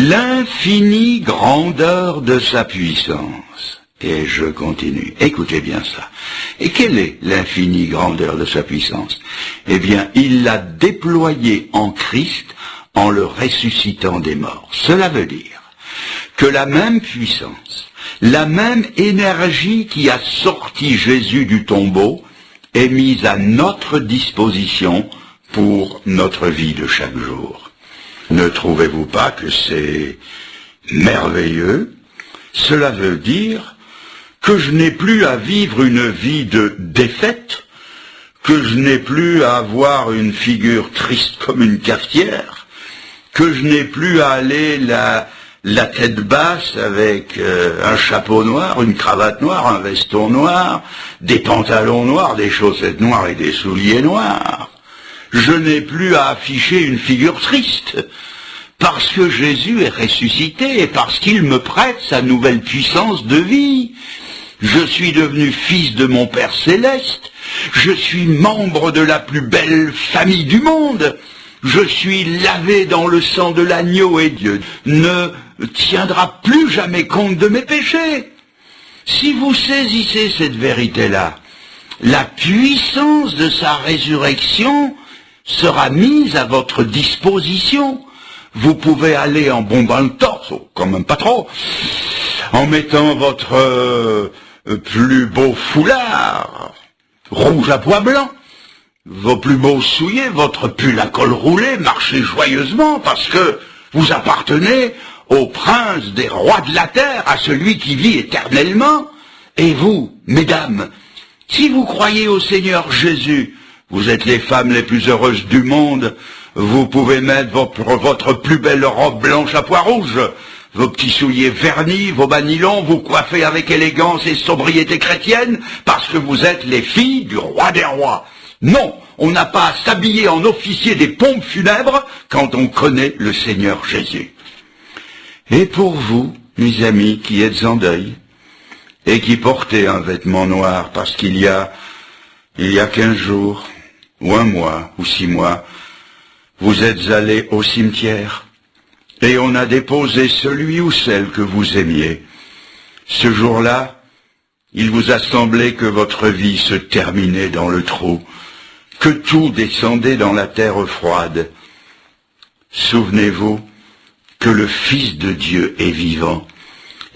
l'infinie grandeur de sa puissance. Et je continue. Écoutez bien ça. Et quelle est l'infinie grandeur de sa puissance? Eh bien, il l'a déployée en Christ en le ressuscitant des morts. Cela veut dire que la même puissance, la même énergie qui a sorti Jésus du tombeau est mise à notre disposition pour notre vie de chaque jour. Ne trouvez-vous pas que c'est merveilleux? Cela veut dire que je n'ai plus à vivre une vie de défaite, que je n'ai plus à avoir une figure triste comme une cafetière, que je n'ai plus à aller la tête basse avec un chapeau noir, une cravate noire, un veston noir, des pantalons noirs, des chaussettes noires et des souliers noirs. Je n'ai plus à afficher une figure triste, parce que Jésus est ressuscité et parce qu'il me prête sa nouvelle puissance de vie. Je suis devenu fils de mon Père Céleste, je suis membre de la plus belle famille du monde, je suis lavé dans le sang de l'agneau et Dieu ne tiendra plus jamais compte de mes péchés. Si vous saisissez cette vérité-là, la puissance de sa résurrection sera mise à votre disposition. Vous pouvez aller en bombant le torse, quand même pas trop, en mettant votre plus beau foulard, rouge à pois blanc, vos plus beaux souliers, votre pull à col roulé, marchez joyeusement parce que vous appartenez au prince des rois de la terre, à celui qui vit éternellement. Et vous, mesdames, si vous croyez au Seigneur Jésus, vous êtes les femmes les plus heureuses du monde, vous pouvez mettre votre plus belle robe blanche à pois rouge, vos petits souliers vernis, vos manilons, vous coiffez avec élégance et sobriété chrétienne, parce que vous êtes les filles du roi des rois. Non, on n'a pas à s'habiller en officier des pompes funèbres quand on connaît le Seigneur Jésus. Et pour vous, mes amis, qui êtes en deuil, et qui portez un vêtement noir, parce qu'il y a 15 jours, ou 1 mois, ou 6 mois, vous êtes allés au cimetière, et on a déposé celui ou celle que vous aimiez. Ce jour-là, il vous a semblé que votre vie se terminait dans le trou, que tout descendait dans la terre froide. Souvenez-vous que le Fils de Dieu est vivant,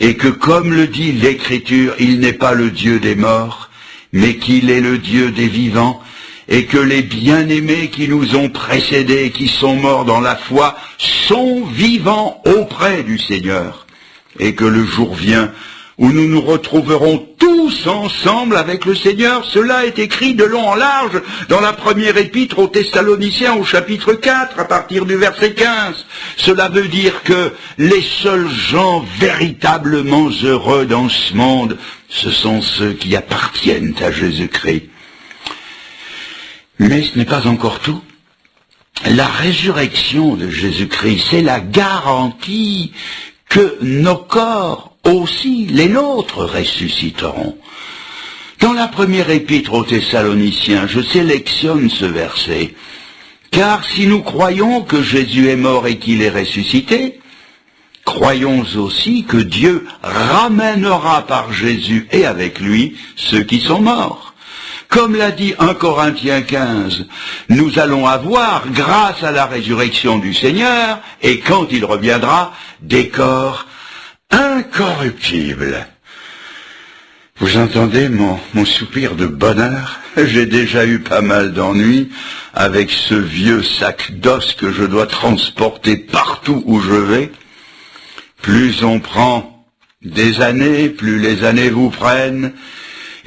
et que comme le dit l'Écriture, il n'est pas le Dieu des morts, mais qu'il est le Dieu des vivants, et que les bien-aimés qui nous ont précédés, qui sont morts dans la foi, sont vivants auprès du Seigneur, et que le jour vient où nous nous retrouverons tous ensemble avec le Seigneur. Cela est écrit de long en large dans la première épître aux Thessaloniciens au chapitre 4, à partir du verset 15. Cela veut dire que les seuls gens véritablement heureux dans ce monde, ce sont ceux qui appartiennent à Jésus-Christ. Mais ce n'est pas encore tout. La résurrection de Jésus-Christ, c'est la garantie que nos corps aussi, les nôtres, ressusciteront. Dans la première épître aux Thessaloniciens, je sélectionne ce verset, car si nous croyons que Jésus est mort et qu'il est ressuscité, croyons aussi que Dieu ramènera par Jésus et avec lui ceux qui sont morts. Comme l'a dit 1 Corinthiens 15, nous allons avoir, grâce à la résurrection du Seigneur, et quand il reviendra, des corps incorruptibles. Vous entendez mon soupir de bonheur? J'ai déjà eu pas mal d'ennuis avec ce vieux sac d'os que je dois transporter partout où je vais. Plus on prend des années, plus les années vous prennent,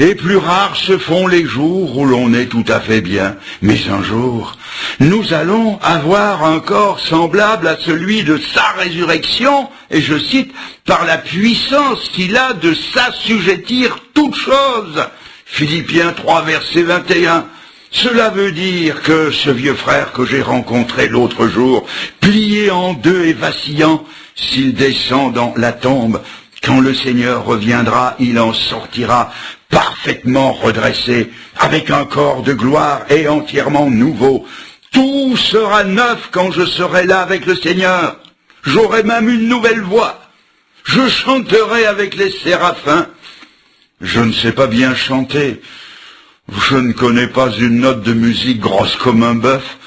et plus rares se font les jours où l'on est tout à fait bien. Mais un jour, nous allons avoir un corps semblable à celui de sa résurrection, et je cite, par la puissance qu'il a de s'assujettir toutes choses. Philippiens 3, verset 21. Cela veut dire que ce vieux frère que j'ai rencontré l'autre jour, plié en deux et vacillant, s'il descend dans la tombe, quand le Seigneur reviendra, il en sortira parfaitement redressé, avec un corps de gloire et entièrement nouveau. Tout sera neuf quand je serai là avec le Seigneur. J'aurai même une nouvelle voix. Je chanterai avec les séraphins. Je ne sais pas bien chanter. Je ne connais pas une note de musique grosse comme un bœuf.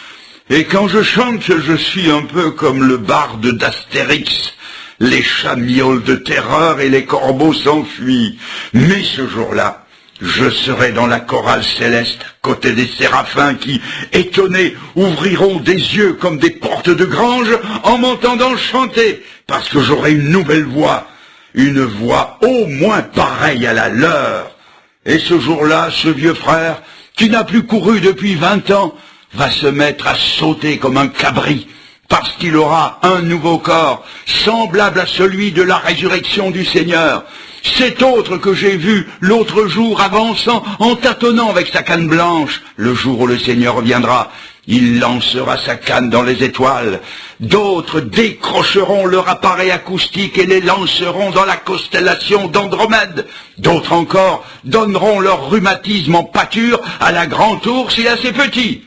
Et quand je chante, je suis un peu comme le barde d'Astérix. Les chats miaulent de terreur et les corbeaux s'enfuient. Mais ce jour-là, je serai dans la chorale céleste, côté des séraphins qui, étonnés, ouvriront des yeux comme des portes de grange en m'entendant chanter, parce que j'aurai une nouvelle voix, une voix au moins pareille à la leur. Et ce jour-là, ce vieux frère, qui n'a plus couru depuis 20 ans, va se mettre à sauter comme un cabri, parce qu'il aura un nouveau corps, semblable à celui de la résurrection du Seigneur. Cet autre que j'ai vu l'autre jour avançant en tâtonnant avec sa canne blanche, le jour où le Seigneur reviendra, il lancera sa canne dans les étoiles. D'autres décrocheront leur appareil acoustique et les lanceront dans la constellation d'Andromède. D'autres encore donneront leur rhumatisme en pâture à la grande ours et à ses petits.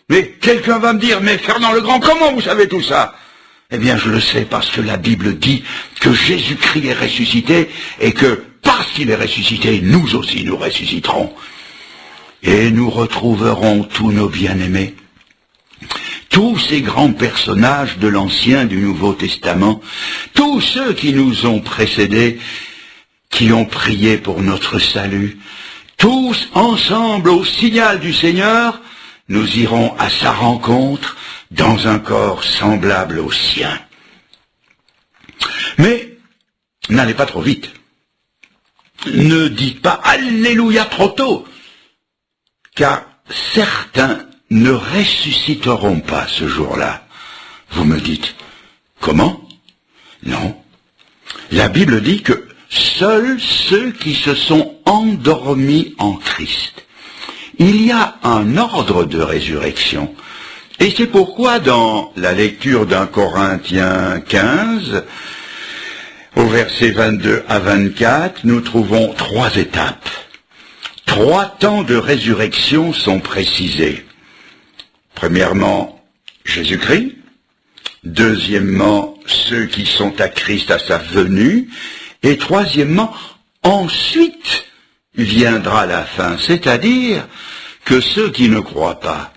Mais quelqu'un va me dire, mais Fernand le Grand, comment vous savez tout ça? Eh bien, je le sais parce que la Bible dit que Jésus-Christ est ressuscité et que parce qu'il est ressuscité, nous aussi nous ressusciterons. Et nous retrouverons tous nos bien-aimés, tous ces grands personnages de l'Ancien et du Nouveau Testament, tous ceux qui nous ont précédés, qui ont prié pour notre salut, tous ensemble au signal du Seigneur, nous irons à sa rencontre dans un corps semblable au sien. Mais n'allez pas trop vite. Ne dites pas « Alléluia » trop tôt, car certains ne ressusciteront pas ce jour-là. Vous me dites « Comment ?» Non. La Bible dit que seuls ceux qui se sont endormis en Christ. Il y a un ordre de résurrection. Et c'est pourquoi dans la lecture d'un Corinthiens 15, au verset 22 à 24, nous trouvons 3 étapes. 3 temps de résurrection sont précisés. Premièrement, Jésus-Christ. Deuxièmement, ceux qui sont à Christ à sa venue. Et troisièmement, ensuite viendra la fin, c'est-à-dire que ceux qui ne croient pas,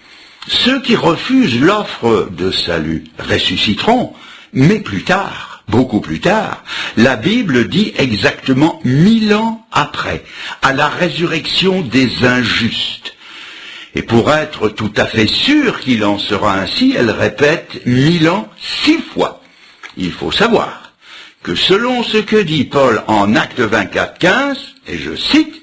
ceux qui refusent l'offre de salut ressusciteront, mais plus tard, beaucoup plus tard. La Bible dit exactement 1000 ans après, à la résurrection des injustes. Et pour être tout à fait sûr qu'il en sera ainsi, elle répète 1000 ans 6 fois. Il faut savoir que selon ce que dit Paul en Actes 24, 15, et je cite,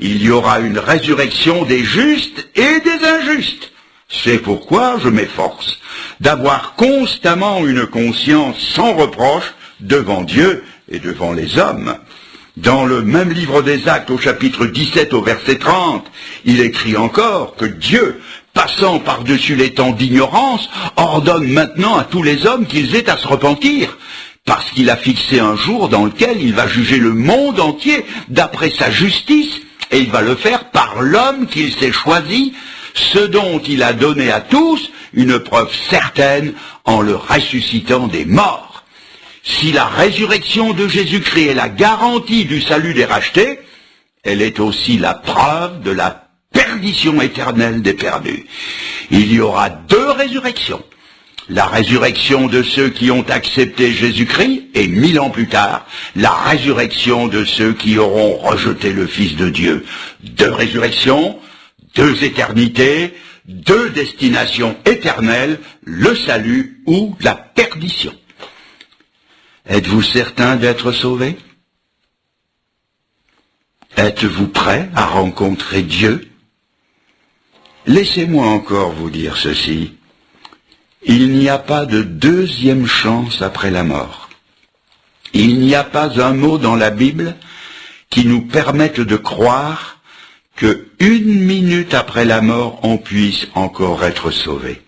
il y aura une résurrection des justes et des injustes. C'est pourquoi je m'efforce d'avoir constamment une conscience sans reproche devant Dieu et devant les hommes. Dans le même livre des Actes, au chapitre 17, au verset 30, il écrit encore que Dieu, passant par-dessus les temps d'ignorance, ordonne maintenant à tous les hommes qu'ils aient à se repentir, parce qu'il a fixé un jour dans lequel il va juger le monde entier d'après sa justice, et il va le faire par l'homme qu'il s'est choisi, ce dont il a donné à tous une preuve certaine en le ressuscitant des morts. Si la résurrection de Jésus-Christ est la garantie du salut des rachetés, elle est aussi la preuve de la perdition éternelle des perdus. Il y aura 2 résurrections. La résurrection de ceux qui ont accepté Jésus-Christ et 1000 ans plus tard, la résurrection de ceux qui auront rejeté le Fils de Dieu. 2 résurrections, 2 éternités, 2 destinations éternelles, le salut ou la perdition. Êtes-vous certain d'être sauvé? Êtes-vous prêt à rencontrer Dieu? Laissez-moi encore vous dire ceci. Il n'y a pas de deuxième chance après la mort. Il n'y a pas un mot dans la Bible qui nous permette de croire que 1 minute après la mort, on puisse encore être sauvé.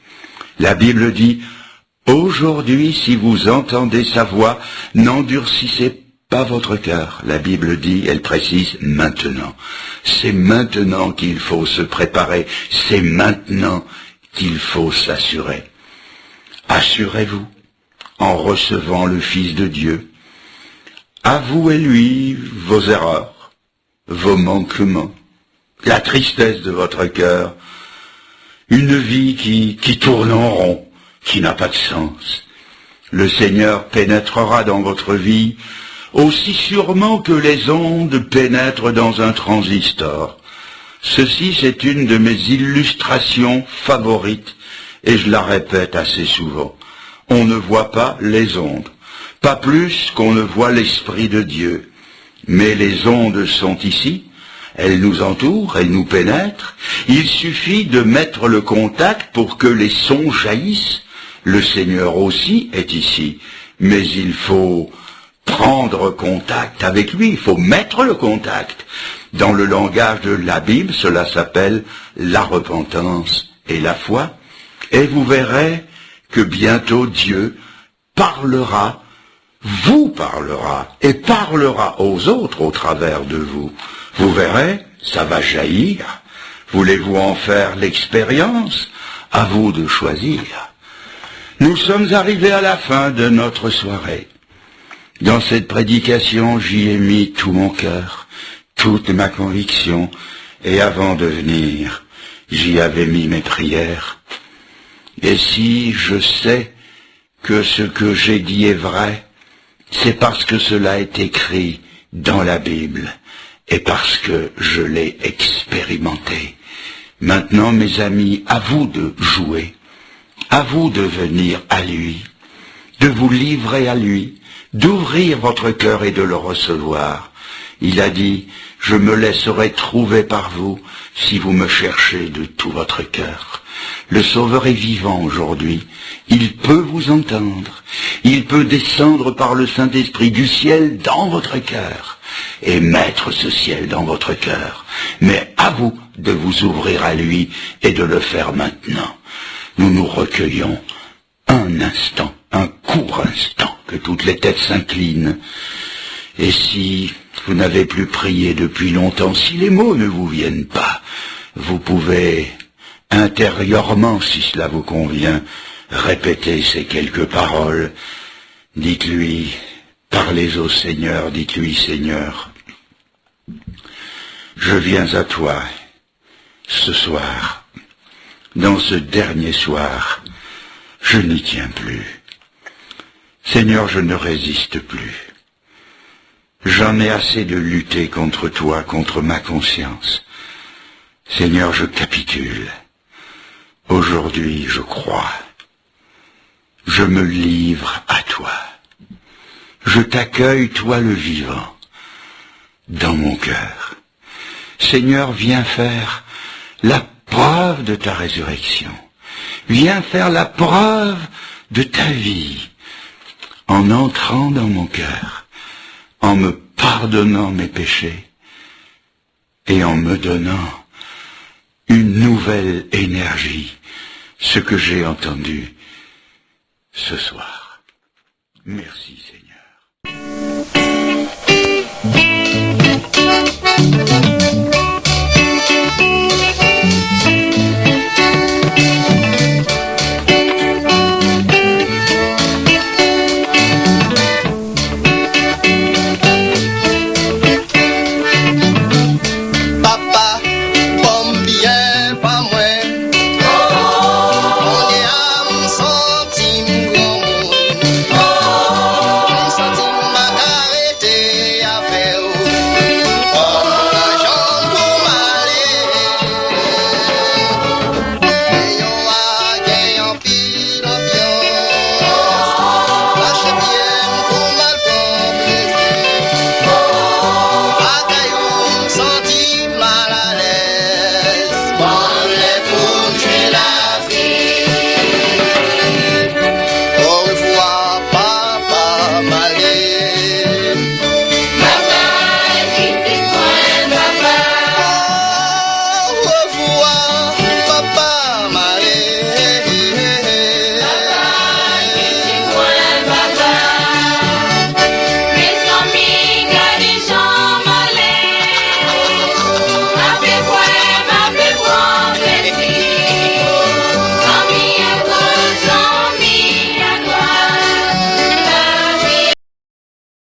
La Bible dit, aujourd'hui, si vous entendez sa voix, n'endurcissez pas votre cœur. La Bible dit, elle précise, maintenant. C'est maintenant qu'il faut se préparer. C'est maintenant qu'il faut s'assurer. Assurez-vous, en recevant le Fils de Dieu. Avouez-lui vos erreurs, vos manquements, la tristesse de votre cœur, une vie qui tourne en rond, qui n'a pas de sens. Le Seigneur pénétrera dans votre vie aussi sûrement que les ondes pénètrent dans un transistor. Ceci, c'est une de mes illustrations favorites, et je la répète assez souvent. On ne voit pas les ondes, pas plus qu'on ne voit l'Esprit de Dieu. Mais les ondes sont ici, elles nous entourent, elles nous pénètrent. Il suffit de mettre le contact pour que les sons jaillissent. Le Seigneur aussi est ici, mais il faut prendre contact avec lui, il faut mettre le contact. Dans le langage de la Bible, cela s'appelle la repentance et la foi. Et vous verrez que bientôt Dieu parlera, vous parlera et parlera aux autres au travers de vous. Vous verrez, ça va jaillir. Voulez-vous en faire l'expérience? À vous de choisir. Nous sommes arrivés à la fin de notre soirée. Dans cette prédication, j'y ai mis tout mon cœur, toute ma conviction, et avant de venir, j'y avais mis mes prières. Et si je sais que ce que j'ai dit est vrai, c'est parce que cela est écrit dans la Bible, et parce que je l'ai expérimenté. Maintenant, mes amis, à vous de jouer, à vous de venir à lui, de vous livrer à lui, d'ouvrir votre cœur et de le recevoir. Il a dit, je me laisserai trouver par vous si vous me cherchez de tout votre cœur. Le Sauveur est vivant aujourd'hui. Il peut vous entendre. Il peut descendre par le Saint-Esprit du ciel dans votre cœur et mettre ce ciel dans votre cœur. Mais à vous de vous ouvrir à lui et de le faire maintenant. Nous nous recueillons un instant, un court instant, que toutes les têtes s'inclinent. Et si vous n'avez plus prié depuis longtemps, si les mots ne vous viennent pas, vous pouvez intérieurement, si cela vous convient, répéter ces quelques paroles. Dites-lui, parlez au Seigneur, dites-lui, Seigneur, je viens à toi ce soir, dans ce dernier soir, je n'y tiens plus. Seigneur, je ne résiste plus. J'en ai assez de lutter contre toi, contre ma conscience. Seigneur, je capitule. Aujourd'hui, je crois. Je me livre à toi. Je t'accueille, toi le vivant, dans mon cœur. Seigneur, viens faire la preuve de ta résurrection. Viens faire la preuve de ta vie en entrant dans mon cœur, en me pardonnant mes péchés et en me donnant une nouvelle énergie, ce que j'ai entendu ce soir. Merci Seigneur.